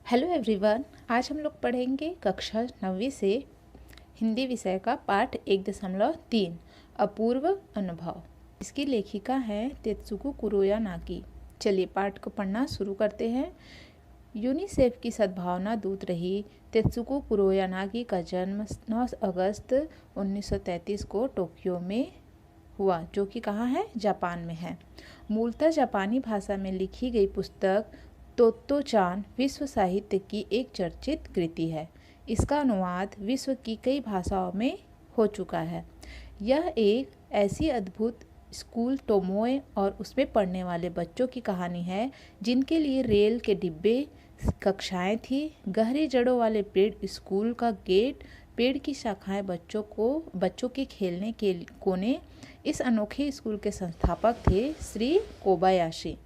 Hello everyone. आज हम लोग पढ़ेंगे कक्षा 9वीं से हिंदी विषय का पाठ 1.3 अपूर्व अनुभव। इसकी लेखिका है तेत्सुको कुरोया नागी। चलिए पाठ को पढ़ना शुरू करते हैं। यूनिसेफ की सद्भावना दूत रही तेत्सुको कुरोया नागी का जन्म 9 अगस्त 1933 को टोक्यो में हुआ, जो कि कहाँ है? जापान में है। मूलतः जापानी भाषा में लिखी गई पुस्तक तोत्तो-चान विश्व साहित्य की एक चर्चित कृति है। इसका अनुवाद विश्व की कई भाषाओं में हो चुका है। यह एक ऐसी अद्भुत स्कूल टोमोए और उसमें पढ़ने वाले बच्चों की कहानी है जिनके लिए रेल के डिब्बे कक्षाएं थी, गहरी जड़ों वाले पेड़ स्कूल का गेट, पेड़ की शाखाएं बच्चों के खेलने के कोने। इस अनोखे स्कूल के संस्थापक थे श्री कोबायाशी।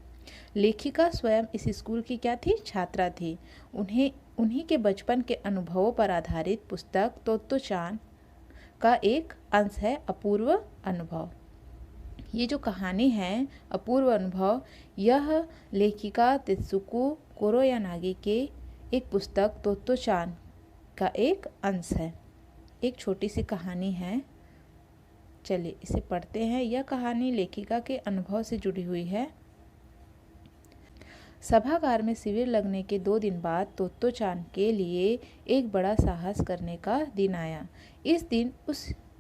लेखिका स्वयं इस स्कूल की क्या थी? छात्रा थी। उन्हीं के बचपन के अनुभवों पर आधारित पुस्तक तोत्तो-चान का एक अंश है अपूर्व अनुभव। ये जो कहानी है अपूर्व अनुभव, यह लेखिका तेत्सुको कुरोयानागी के एक पुस्तक तोत्तो-चान का एक अंश है। एक छोटी सी कहानी है। चलिए इसे पढ़ते हैं। यह कहानी लेखिका के अनुभव से जुड़ी हुई है। सभागार में शिविर लगने के 2 दिन बाद तोत्तो-चान के लिए एक बड़ा साहस करने का दिन आया। इस दिन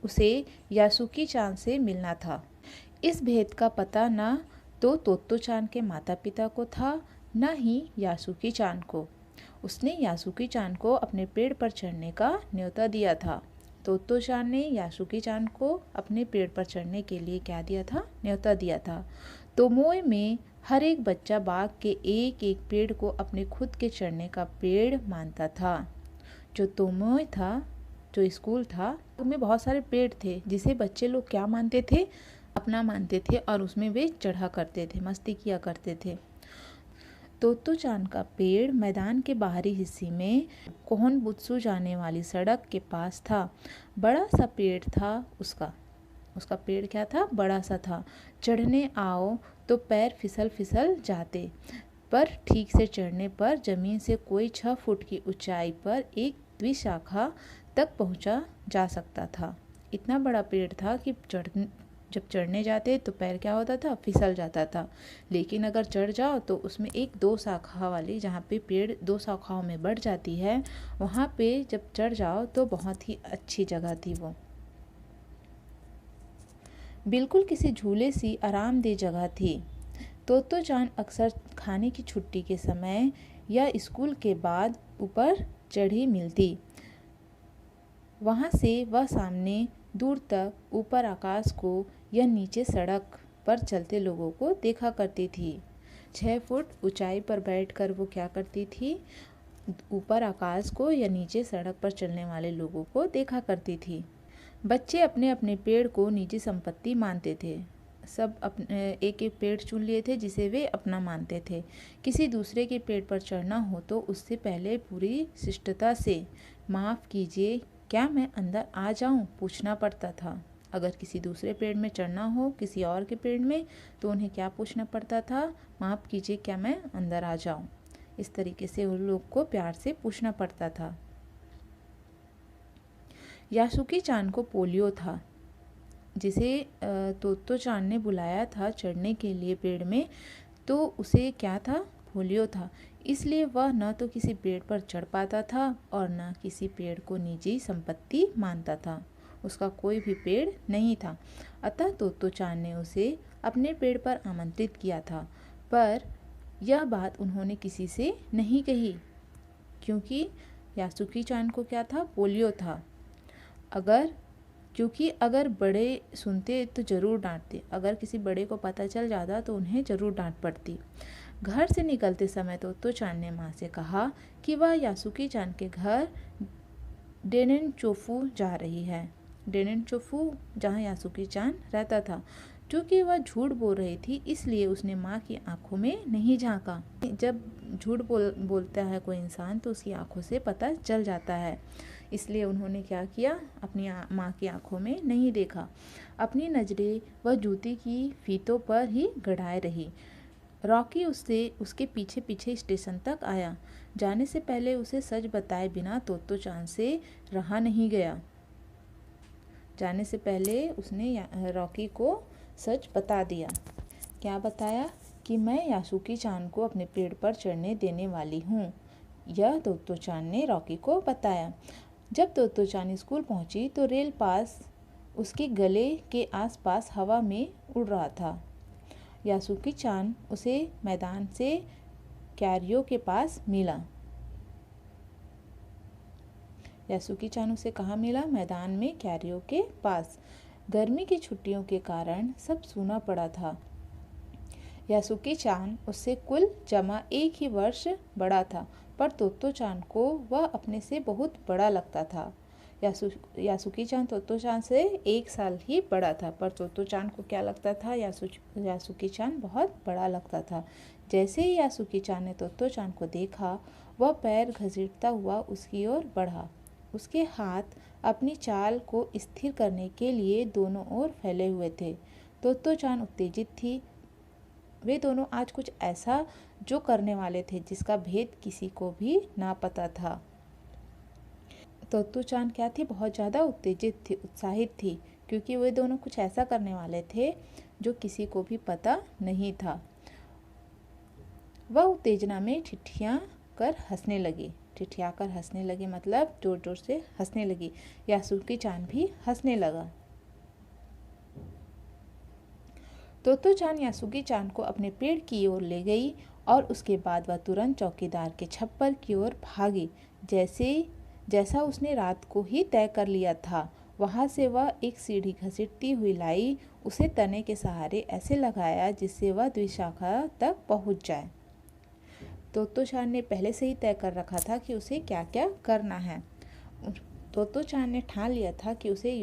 उसे यासुकी-चान से मिलना था। इस भेद का पता न तो तोत्तो-चान के माता पिता को था, न ही यासुकी-चान को। उसने यासुकी-चान को अपने पेड़ पर चढ़ने का न्योता दिया था। तोत्तो-चान ने यासुकी-चान को अपने पेड़ पर चढ़ने के लिए क्या दिया था? न्योता दिया था। तोमोए में हर एक बच्चा बाग के एक एक पेड़ को अपने खुद के चढ़ने का पेड़ मानता था। जो तोमोए था, जो स्कूल था, उसमें बहुत सारे पेड़ थे जिसे बच्चे लोग क्या मानते थे? अपना मानते थे और उसमें वे चढ़ा करते थे, मस्ती किया करते थे। तोत्तो-चान का पेड़ मैदान के बाहरी हिस्से में कोहनबुत्सु जाने वाली सड़क के पास था। बड़ा सा पेड़ था उसका पेड़ क्या था? बड़ा सा था। चढ़ने आओ तो पैर फिसल जाते, पर ठीक से चढ़ने पर जमीन से कोई 6 फुट की ऊंचाई पर एक द्विशाखा तक पहुंचा जा सकता था। इतना बड़ा पेड़ था कि जब चढ़ने जाते तो पैर क्या होता था? फिसल जाता था। लेकिन अगर चढ़ जाओ तो उसमें एक 2 शाखा वाली, जहाँ पे पेड़ 2 शाखाओं में बढ़ जाती है, वहाँ पे जब चढ़ जाओ तो बहुत ही अच्छी जगह थी वो। बिल्कुल किसी झूले सी आरामदेह जगह थी। तोत्तो-चान अक्सर खाने की छुट्टी के समय या स्कूल के बाद ऊपर चढ़ी मिलती। वहाँ से वह सामने दूर तक, ऊपर आकाश को या नीचे सड़क पर चलते लोगों को देखा करती थी। 6 फुट ऊंचाई पर बैठकर वो क्या करती थी? ऊपर आकाश को या नीचे सड़क पर चलने वाले लोगों को देखा करती थी। बच्चे अपने अपने पेड़ को निजी संपत्ति मानते थे। सब अपने एक एक पेड़ चुन लिए थे जिसे वे अपना मानते थे। किसी दूसरे के पेड़ पर चढ़ना हो तो उससे पहले पूरी शिष्टता से माफ़ कीजिए, क्या मैं अंदर आ जाऊं? पूछना पड़ता था। अगर किसी दूसरे पेड़ में चढ़ना हो, किसी और के पेड़ में, तो उन्हें क्या पूछना पड़ता था? माफ़ कीजिए, क्या मैं अंदर आ जाऊं? इस तरीके से उन लोग को प्यार से पूछना पड़ता था। यासुकी-चान को पोलियो था, जिसे तोत्तो-चान ने बुलाया था चढ़ने के लिए पेड़ में, तो उसे क्या था? पोलियो था। इसलिए वह न तो किसी पेड़ पर चढ़ पाता था और न किसी पेड़ को निजी संपत्ति मानता था। उसका कोई भी पेड़ नहीं था। अतः तोत्तो-चान ने उसे अपने पेड़ पर आमंत्रित किया था, पर यह बात उन्होंने किसी से नहीं कही, क्योंकि यासुकी-चान को क्या था? पोलियो था। क्योंकि अगर बड़े सुनते तो ज़रूर डांटते। अगर किसी बड़े को पता चल जाता तो उन्हें ज़रूर डांट पड़ती। घर से निकलते समय तोत्तो-चान ने माँ से कहा कि वह यासुकी-चान के घर डेनेनचोफू जा रही है। डेनेनचोफू जहाँ यासुकी-चान रहता था। क्योंकि वह झूठ बोल रही थी, इसलिए उसने माँ की आंखों में नहीं झांका। जब झूठ बोलता है कोई इंसान तो उसकी आंखों से पता चल जाता है। इसलिए उन्होंने क्या किया? अपनी माँ की आंखों में नहीं देखा। अपनी नज़रें वह जूती की फीतों पर ही गड़ाए रही। रॉकी उससे उसके पीछे पीछे स्टेशन तक आया। जाने से पहले उसे सच बताए बिना तोत्तो चान से रहा नहीं गया। जाने से पहले उसने रॉकी को सच बता दिया। क्या बताया? कि मैं यासुकी चान को अपने पेड़ पर चढ़ने देने वाली हूँ। यह तोत्तो चान ने रॉकी को बताया। जब तोत्तो चान स्कूल पहुंची तो रेल पास उसके गले के आसपास हवा में उड़ रहा था। यासुकी चान उसे मैदान से क्यारियो के पास मिला। यासुकी चान उसे कहाँ मिला? मैदान में क्यारियो के पास। गर्मी की छुट्टियों के कारण सब सूना पड़ा था। यासुकी चान उससे कुल जमा एक ही वर्ष बड़ा था, पर तोत्तो चान को वह अपने से बहुत बड़ा लगता था। यासुकी चान तोत्तो चान से 1 साल ही बड़ा था, पर तोत्तो चान को क्या लगता था? यासुकी चान बहुत बड़ा लगता था। जैसे ही यासुकी चान ने तोत्तो चान को देखा, वह पैर घसीटता हुआ उसकी ओर बढ़ा। उसके हाथ अपनी चाल को स्थिर करने के लिए दोनों ओर फैले हुए थे। तोत्तो चान उत्तेजित थी। वे दोनों आज कुछ ऐसा जो करने वाले थे जिसका भेद किसी को भी ना पता था। तोत्तो चान क्या थी? बहुत ज़्यादा उत्तेजित थी, उत्साहित थी, क्योंकि वे दोनों कुछ ऐसा करने वाले थे जो किसी को भी पता नहीं था। वह उत्तेजना में ठिठिया कर हंसने लगी मतलब जोर जोर से हंसने लगी। यासुकी चान भी हंसने लगा। तोत्तो चान यासुकी चान को अपने पेड़ की ओर ले गई और उसके बाद वह तुरंत चौकीदार के छप्पर की ओर भागी। जैसा उसने रात को ही तय कर लिया था। वहां से वह एक सीढ़ी घसीटती हुई लाई, उसे तने के सहारे ऐसे लगाया जिससे वह द्विशाखा तक पहुंच जाए। तोत्तो चान ने पहले से ही तय कर रखा था कि उसे क्या क्या करना है। तोत्तो चान ने ठान लिया था कि उसे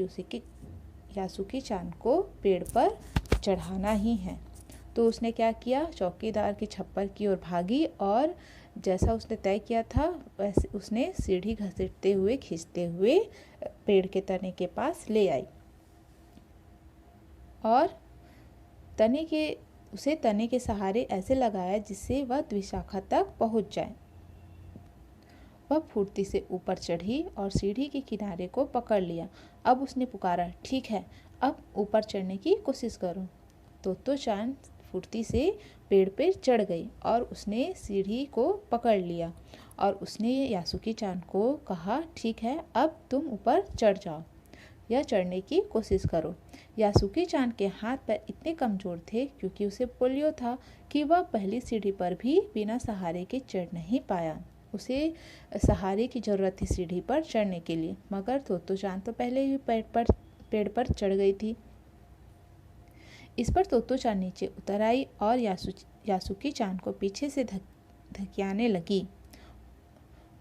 यासुकी चान को पेड़ पर चढ़ाना ही है। तो उसने क्या किया? चौकीदार के छप्पर की ओर भागी और जैसा उसने तय किया था वैसे उसने सीढ़ी घसीटते हुए खींचते हुए पेड़ के तने के पास ले आई और उसे तने के सहारे ऐसे लगाया जिससे वह द्विशाखा तक पहुंच जाए। वह फुर्ती से ऊपर चढ़ी और सीढ़ी के किनारे को पकड़ लिया। अब उसने पुकारा, ठीक है, अब ऊपर चढ़ने की कोशिश करो। तोत्तो चान फुर्ती से पेड़ पर चढ़ गई और उसने सीढ़ी को पकड़ लिया और उसने यासुकी चान को कहा, ठीक है, अब तुम ऊपर चढ़ जाओ या चढ़ने की कोशिश करो। यासुकी चान के हाथ पैर इतने कमज़ोर थे क्योंकि उसे पोलियो था कि वह पहली सीढ़ी पर भी बिना सहारे के चढ़ नहीं पाया। उसे सहारे की ज़रूरत थी सीढ़ी पर चढ़ने के लिए, मगर तोत्तो चान तो पहले ही पेड़ पर चढ़ गई थी। इस पर तोत्तो चान नीचे उतर आई और यासुकी चान को पीछे से धकियाने लगी।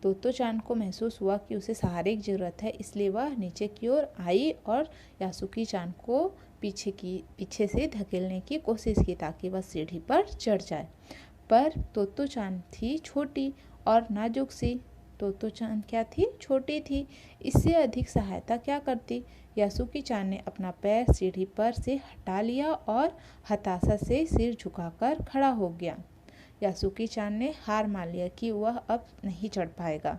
तोत्तो चान को महसूस हुआ कि उसे सहारे की ज़रूरत है, इसलिए वह नीचे की ओर आई और यासुकी चान को पीछे से धकेलने की कोशिश की ताकि वह सीढ़ी पर चढ़ जाए। पर तोत्तो चान थी छोटी और नाजुक सी। तोत्तो चान क्या थी? छोटी थी। इससे अधिक सहायता क्या करती? यासुकी चान ने अपना पैर सीढ़ी पर से हटा लिया और हताशा से सिर झुकाकर खड़ा हो गया। यासुकी चान ने हार मान लिया कि वह अब नहीं चढ़ पाएगा।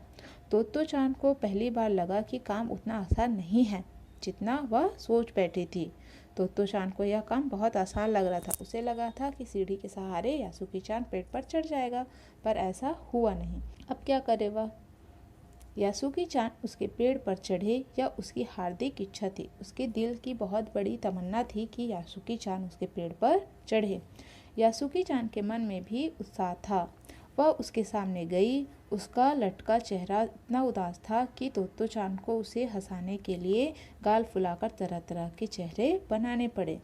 तोत्तो चान को पहली बार लगा कि काम उतना आसान नहीं है जितना वह सोच बैठी थी। तोत्तो चान को यह काम बहुत आसान लग रहा था। उसे लगा था कि सीढ़ी के सहारे यासुकी चान पेड़ पर चढ़ जाएगा, पर ऐसा हुआ नहीं। अब क्या करे वह? यासुकी चान उसके पेड़ पर चढ़े या उसकी हार्दिक इच्छा थी। उसके दिल की बहुत बड़ी तमन्ना थी कि यासुकी चान उसके पेड़ पर चढ़े। यासुकी चान के मन में भी उत्साह था। वह उसके सामने गई। उसका लटका चेहरा इतना उदास था कि तोत्तो चान को उसे हंसाने के लिए गाल फुलाकर तरह तरह के चेहरे बनाने पड़े।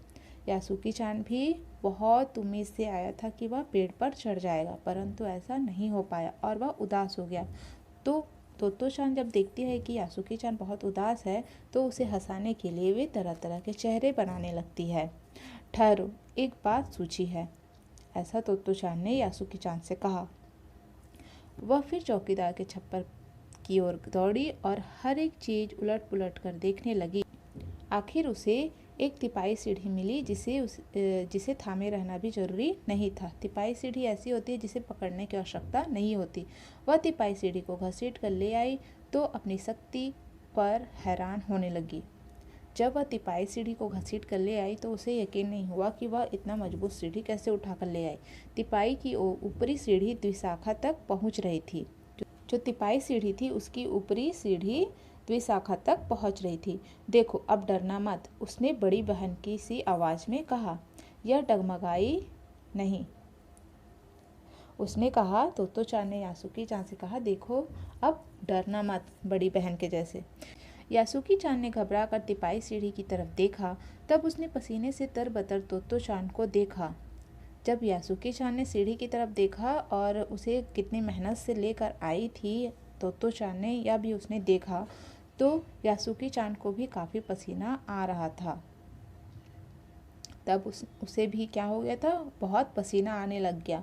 यासुकी चान भी बहुत उम्मीद से आया था कि वह पेड़ पर चढ़ जाएगा, परंतु ऐसा नहीं हो पाया और वह उदास हो गया। तो तोत्तो चान जब देखती है कि यासुकी चान बहुत उदास है तो उसे हंसाने के लिए वे तरह तरह के चेहरे बनाने लगती है। ठहरो, एक बात सूझी है, ऐसा तोत्तो चान ने यासुकी चान से कहा। वह फिर चौकीदार के छप्पर की ओर दौड़ी और हर एक चीज उलट पुलट कर देखने लगी। आखिर उसे एक तिपाई सीढ़ी मिली जिसे थामे रहना भी जरूरी नहीं था। तिपाई सीढ़ी ऐसी होती है जिसे पकड़ने की आवश्यकता नहीं होती। वह तिपाई सीढ़ी को घसीट कर ले आई तो अपनी शक्ति पर हैरान होने लगी। जब वह तिपाई सीढ़ी को घसीट कर ले आई तो उसे यकीन नहीं हुआ कि वह इतना मजबूत सीढ़ी कैसे उठा कर ले आई। तिपाई की ऊपरी सीढ़ी द्विशाखा तक पहुंच रही थी। जो तिपाई सीढ़ी थी उसकी ऊपरी सीढ़ी द्विशाखा तक पहुंच रही थी। देखो, अब डरना मत, उसने बड़ी बहन की सी आवाज में कहा। यह डगमगाई नहीं। उसने कहा। तोत्तो-चान ने यासुकी-चान से कहा, देखो, अब डरना मत, बड़ी बहन के जैसे। यासुकी-चान ने घबरा कर तिपाई सीढ़ी की तरफ देखा। तब उसने पसीने से तरबतर तोत्तो-चान को देखा। जब यासुकी-चान ने सीढ़ी की तरफ देखा और उसे कितनी मेहनत से लेकर आई थी तोत्तो-चान ने, यह भी उसने देखा, तो यासुकी-चान को भी काफ़ी पसीना आ रहा था। तब उसे भी क्या हो गया था, बहुत पसीना आने लग गया।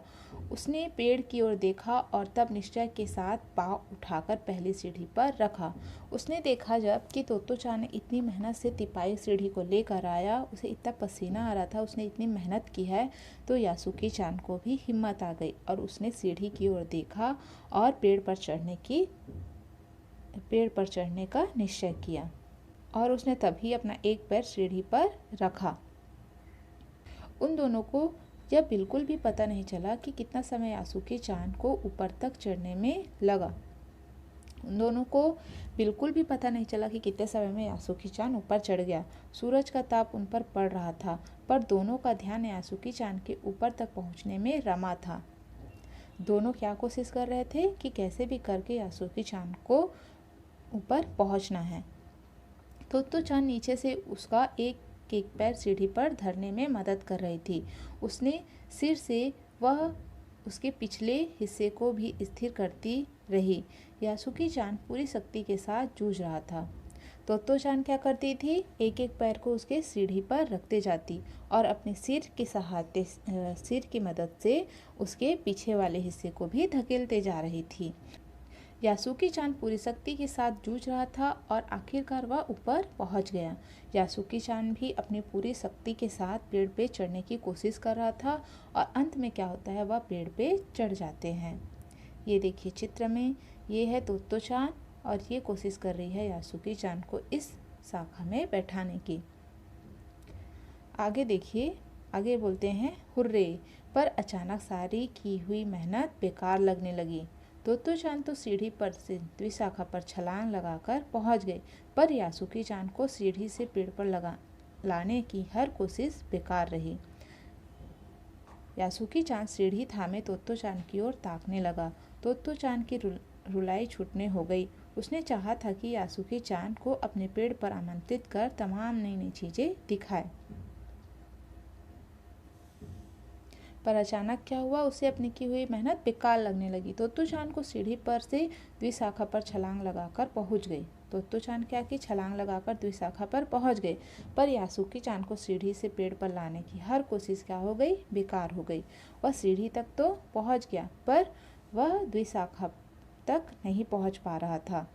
उसने पेड़ की ओर देखा और तब निश्चय के साथ पाँव उठाकर पहली सीढ़ी पर रखा। उसने देखा जब कि तोत्तो-चान ने इतनी मेहनत से तिपाई सीढ़ी को लेकर आया, उसे इतना पसीना आ रहा था, उसने इतनी मेहनत की है, तो यासुकी-चान को भी हिम्मत आ गई और उसने सीढ़ी की ओर देखा और पेड़ पर चढ़ने का निश्चय किया और उसने तभी अपना एक पैर सीढ़ी पर रखा। उन दोनों को यह बिल्कुल भी पता नहीं चला कि कितना समय यासुकी-चान को ऊपर तक चढ़ने में लगा। उन दोनों को बिल्कुल भी पता नहीं चला कि कितने समय में यासुकी-चान ऊपर चढ़ गया। सूरज का ताप उन पर पड़ रहा था, पर दोनों का ध्यान यासुकी-चान के ऊपर तक पहुंचने में रमा था। दोनों क्या कोशिश कर रहे थे कि कैसे भी करके यासुकी-चान को ऊपर पहुंचना है। तोत्तो-चान नीचे से उसका एक पैर सीढ़ी पर धरने में मदद कर रही थी। उसने सिर से वह उसके पिछले हिस्से को भी स्थिर करती रही। यासुकी-चान पूरी शक्ति के साथ जूझ रहा था। तोत्तो-चान क्या करती थी, एक एक पैर को उसके सीढ़ी पर रखते जाती और अपने सिर की मदद से उसके पीछे वाले हिस्से को भी धकेलते जा रही थी। यासुकी-चान पूरी शक्ति के साथ जूझ रहा था और आखिरकार वह ऊपर पहुंच गया। यासुकी-चान भी अपनी पूरी शक्ति के साथ पेड़ पे चढ़ने की कोशिश कर रहा था और अंत में क्या होता है, वह पेड़ पे चढ़ जाते हैं। ये देखिए चित्र में, ये है तोत्तो-चान और ये कोशिश कर रही है यासुकी-चान को इस शाखा में बैठाने की। आगे देखिए, आगे बोलते हैं, हुर्रे! पर अचानक सारी की हुई मेहनत बेकार लगने लगी। तोत्तो-चान तो सीढ़ी पर से द्विशाखा पर छलांग लगाकर पहुंच गए, पर यासुकी-चान को सीढ़ी से पेड़ पर लाने की हर कोशिश बेकार रही। यासुकी-चान सीढ़ी थामे तोत्तो-चान की ओर ताकने लगा। तोत्तो-चान की रुलाई छूटने हो गई। उसने चाहा था कि यासुकी-चान को अपने पेड़ पर आमंत्रित कर तमाम नई नई चीजें दिखाए, पर अचानक क्या हुआ, उसे अपनी की हुई मेहनत बेकार लगने लगी। तोत्तो-चान को सीढ़ी पर से द्विशाखा पर छलांग लगाकर पहुंच गई। तोत्तो-चान क्या की, छलांग लगाकर द्विशाखा पर पहुंच गए, पर यासुकी-चान को सीढ़ी से पेड़ पर लाने की हर कोशिश क्या हो गई, बेकार हो गई। वह सीढ़ी तक तो पहुंच गया, पर वह द्विशाखा तक नहीं पहुंच पा रहा था।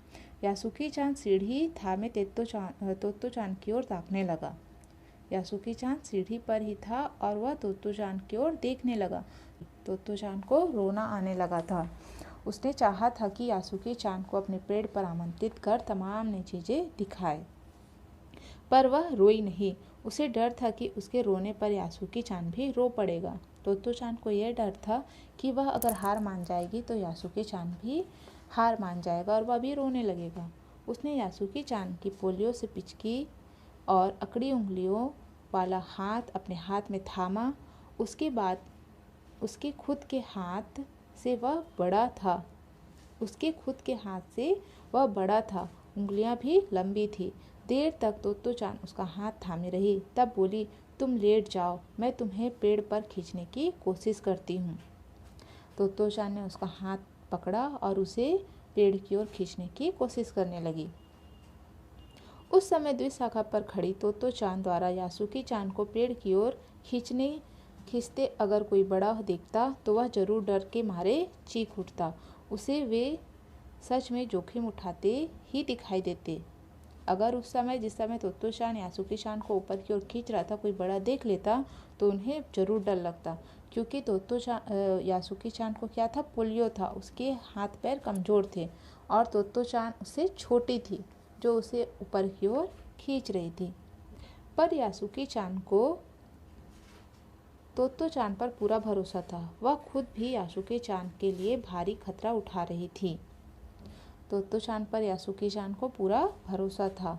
यासुकी-चान सीढ़ी थामे तोत्तो-चान की ओर ताकने लगा। यासुकी-चान सीढ़ी पर ही था और वह तोत्तो-चान की ओर देखने लगा। तोत्तो-चान को रोना आने लगा था। उसने चाहा था कि यासुकी-चान को अपने पेड़ पर आमंत्रित कर तमाम नई चीजें दिखाए, पर वह रोई नहीं। उसे डर था कि उसके रोने पर यासुकी-चान भी रो पड़ेगा। तोत्तो-चान को यह डर था कि वह अगर हार मान जाएगी तो यासुकी-चान भी हार मान जाएगा और वह भी रोने लगेगा। उसने यासुकी-चान की पोलियो से पिचकी और अकड़ी उंगलियों वाला हाथ अपने हाथ में थामा। उसके बाद उसके खुद के हाथ से वह बड़ा था। उंगलियां भी लंबी थी। देर तक तोत्तो-चान उसका हाथ थामे रही, तब बोली, तुम लेट जाओ, मैं तुम्हें पेड़ पर खींचने की कोशिश करती हूँ। तोत्तो-चान ने उसका हाथ पकड़ा और उसे पेड़ की ओर खींचने की कोशिश करने लगी। उस समय द्विशाखा पर खड़ी तोत्तो-चान द्वारा यासुकी-चान को पेड़ की ओर खींचते अगर कोई बड़ा देखता तो वह जरूर डर के मारे चीख उठता। उसे वे सच में जोखिम उठाते ही दिखाई देते। अगर उस समय जिस समय तोत्तो चान यासुकी चान को ऊपर की ओर खींच रहा था कोई बड़ा देख लेता तो उन्हें ज़रूर डर लगता, क्योंकि यासुकी चान को क्या था, पोलियो था, उसके हाथ पैर कमज़ोर थे और तोत्तो चान उससे छोटी थी जो उसे ऊपर की ओर खींच रही थी। पर यासुकी चान को तोत्तो चान पर पूरा भरोसा था। वह खुद भी यासुकी चान के लिए भारी खतरा उठा रही थी। तोत्तो चान पर यासुकी चान को पूरा भरोसा था।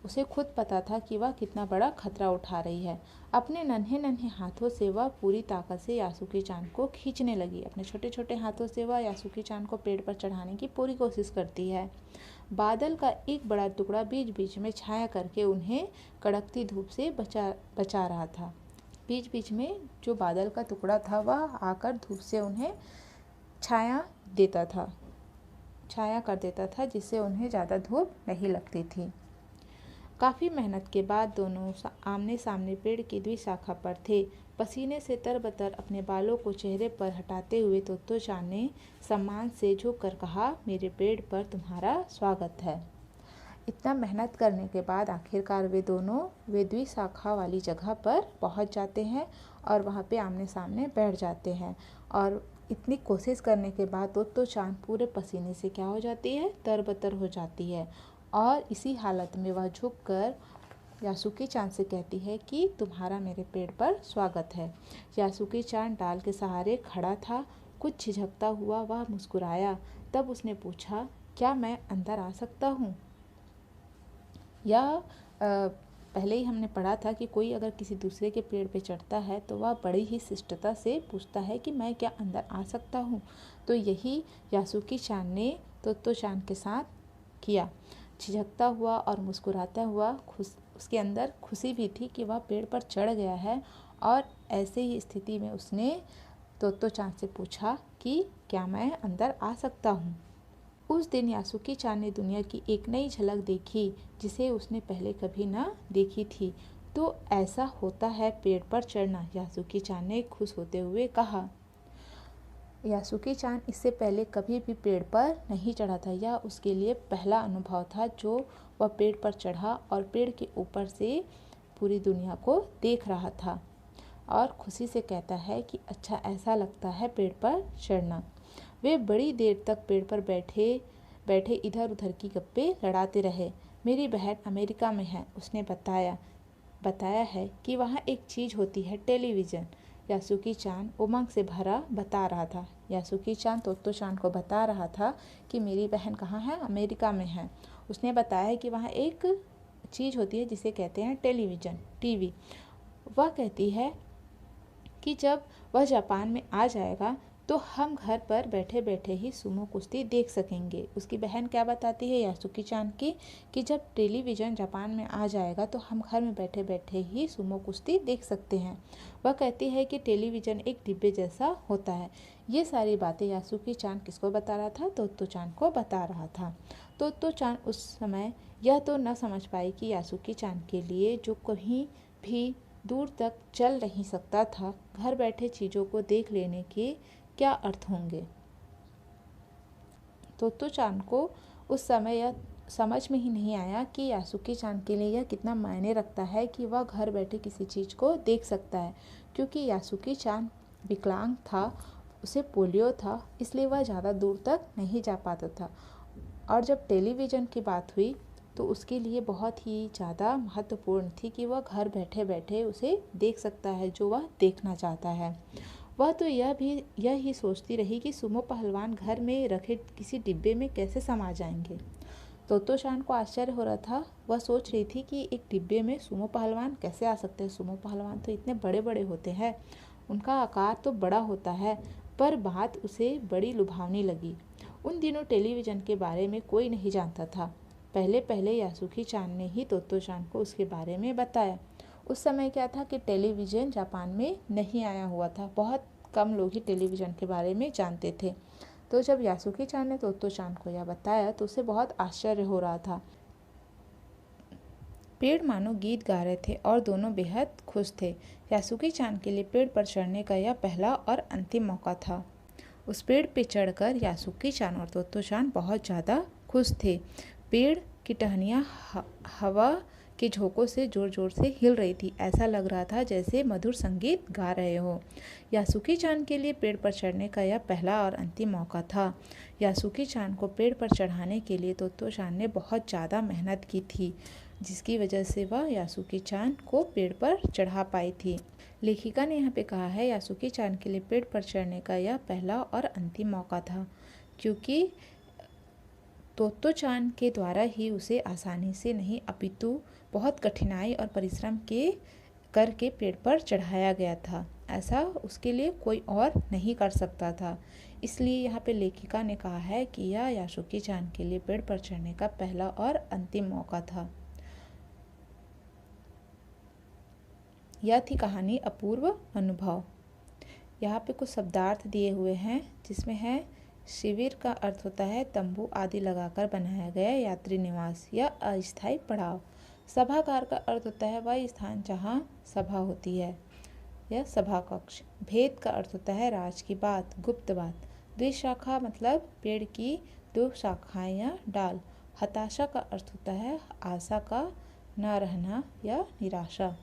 उसे खुद पता था कि वह कितना बड़ा खतरा उठा रही है। अपने नन्हे नन्हे हाथों से वह पूरी ताकत से यासुकी चान को खींचने लगी। अपने छोटे छोटे हाथों से वह यासुकी चान को पेड़ पर चढ़ाने की पूरी कोशिश करती है। बादल का एक बड़ा टुकड़ा बीच बीच में छाया करके उन्हें कड़कती धूप से बचा रहा था। बीच बीच में जो बादल का टुकड़ा था वह आकर धूप से उन्हें छाया कर देता था, जिससे उन्हें ज़्यादा धूप नहीं लगती थी। काफ़ी मेहनत के बाद दोनों आमने सामने पेड़ की द्विशाखा पर थे। पसीने से तरबतर अपने बालों को चेहरे पर हटाते हुए तोत्तो चान ने सम्मान से झुक कर कहा, मेरे पेड़ पर तुम्हारा स्वागत है। इतना मेहनत करने के बाद आखिरकार वे द्विशाखा वाली जगह पर पहुंच जाते हैं और वहां पे आमने सामने बैठ जाते हैं। और इतनी कोशिश करने के बाद तोत्तो चान पूरे पसीने से क्या हो जाती है, तरबतर हो जाती है। और इसी हालत में वह झुककर यासुकी चान से कहती है कि तुम्हारा मेरे पेड़ पर स्वागत है। यासुकी चान डाल के सहारे खड़ा था। कुछ झिझकता हुआ वह मुस्कुराया। तब उसने पूछा, क्या मैं अंदर आ सकता हूँ? पहले ही हमने पढ़ा था कि कोई अगर किसी दूसरे के पेड़ पे चढ़ता है तो वह बड़ी ही शिष्टता से पूछता है कि मैं क्या अंदर आ सकता हूँ। तो यही यासुकी चान ने तोत्तो चान के साथ किया। झिझकता हुआ और मुस्कुराता हुआ उसके अंदर खुशी भी थी कि वह पेड़ पर चढ़ गया है। और ऐसे ही स्थिति में उसने तोत्तो चान से पूछा कि क्या मैं अंदर आ सकता हूँ। उस दिन यासुकी चान ने दुनिया की एक नई झलक देखी जिसे उसने पहले कभी ना देखी थी। तो ऐसा होता है पेड़ पर चढ़ना, यासुकी चान ने खुश होते हुए कहा। यासुकी चान इससे पहले कभी भी पेड़ पर नहीं चढ़ा था। यह उसके लिए पहला अनुभव था जो वह पेड़ पर चढ़ा और पेड़ के ऊपर से पूरी दुनिया को देख रहा था और खुशी से कहता है कि अच्छा ऐसा लगता है पेड़ पर चढ़ना। वे बड़ी देर तक पेड़ पर बैठे इधर उधर की गप्पे लड़ाते रहे। मेरी बहन अमेरिका में है, उसने बताया है कि वहाँ एक चीज़ होती है, टेलीविज़न। यासुकी चान उमंग से भरा बता रहा था। यासुकी चान तोत्तो चान को बता रहा था कि मेरी बहन कहाँ है, अमेरिका में है। उसने बताया कि वहाँ एक चीज़ होती है जिसे कहते हैं टेलीविज़न, टीवी। वह कहती है कि जब वह जापान में आ जाएगा तो हम घर पर बैठे बैठे ही सुमो कुश्ती देख सकेंगे। उसकी बहन क्या बताती है यासुकी चान की कि जब टेलीविज़न जापान में आ जाएगा तो हम घर में बैठे बैठे ही सुमो कुश्ती देख सकते हैं। वह कहती है कि टेलीविज़न एक डिब्बे जैसा होता है। ये सारी बातें यासुकी चान किसको बता रहा था? तोत्तो चान को बता रहा था। तोत्तो चान उस समय यह तो न समझ पाई कि यासुकी चान के लिए जो कहीं भी दूर तक चल नहीं सकता था, घर बैठे चीज़ों को देख लेने के क्या अर्थ होंगे। तोत्तो चान को उस समय यह समझ में ही नहीं आया कि यासुकी चान के लिए यह कितना मायने रखता है कि वह घर बैठे किसी चीज़ को देख सकता है। क्योंकि यासुकी चान विकलांग था, उसे पोलियो था, इसलिए वह ज़्यादा दूर तक नहीं जा पाता था। और जब टेलीविज़न की बात हुई तो उसके लिए बहुत ही ज़्यादा महत्वपूर्ण थी कि वह घर बैठे बैठे उसे देख सकता है जो वह देखना चाहता है। वह तो यह ही सोचती रही कि सुमो पहलवान घर में रखे किसी डिब्बे में कैसे समा जाएंगे। तोत्तो चान को आश्चर्य हो रहा था। वह सोच रही थी कि एक डिब्बे में सुमो पहलवान कैसे आ सकते हैं। सुमो पहलवान तो इतने बड़े बड़े होते हैं, उनका आकार तो बड़ा होता है। पर बात उसे बड़ी लुभावनी लगी। उन दिनों टेलीविज़न के बारे में कोई नहीं जानता था। पहले पहले यासुकी चान ने ही तोत्तो चान को उसके बारे में बताया। उस समय क्या था कि टेलीविज़न जापान में नहीं आया हुआ था। बहुत कम लोग ही टेलीविज़न के बारे में जानते थे। तो जब यासुकी चान ने तोत्तो चान को यह बताया तो उसे बहुत आश्चर्य हो रहा था। पेड़ मानो गीत गा रहे थे और दोनों बेहद खुश थे। यासुकी चान के लिए पेड़ पर चढ़ने का यह पहला और अंतिम मौका था। उस पेड़ पे चढ़कर यासुकी चान और तोत्तो चान बहुत ज़्यादा खुश थे। पेड़ की टहनियाँ हवा के झोंकों से जोर जोर से हिल रही थी। ऐसा लग रहा था जैसे मधुर संगीत गा रहे हो। यासुकी-चान के लिए पेड़ पर चढ़ने का यह पहला और अंतिम मौका था। यासुकी-चान को पेड़ पर चढ़ाने के लिए तोत्तो-चान ने बहुत ज़्यादा मेहनत की थी, जिसकी वजह से वह यासुकी-चान को पेड़ पर चढ़ा पाई थी। लेखिका ने यहाँ पे कहा है यासुकी-चान के लिए पेड़ पर चढ़ने का यह पहला और अंतिम मौका था, क्योंकि तोत्तो-चान के द्वारा ही उसे आसानी से नहीं अपितु बहुत कठिनाई और परिश्रम करके पेड़ पर चढ़ाया गया था। ऐसा उसके लिए कोई और नहीं कर सकता था। इसलिए यहाँ पे लेखिका ने कहा है कि यह यासुकी-चान के लिए पेड़ पर चढ़ने का पहला और अंतिम मौका था। यह थी कहानी अपूर्व अनुभव। यहाँ पे कुछ शब्दार्थ दिए हुए हैं, जिसमें है शिविर का अर्थ होता है तंबू आदि लगाकर बनाया गया यात्री निवास या अस्थायी पड़ाव। सभागार का अर्थ होता है वह स्थान जहाँ सभा होती है या सभा कक्ष। भेद का अर्थ होता है राज की बात, गुप्त बात। द्विशाखा मतलब पेड़ की दो शाखाएं या डाल। हताशा का अर्थ होता है आशा का न रहना या निराशा।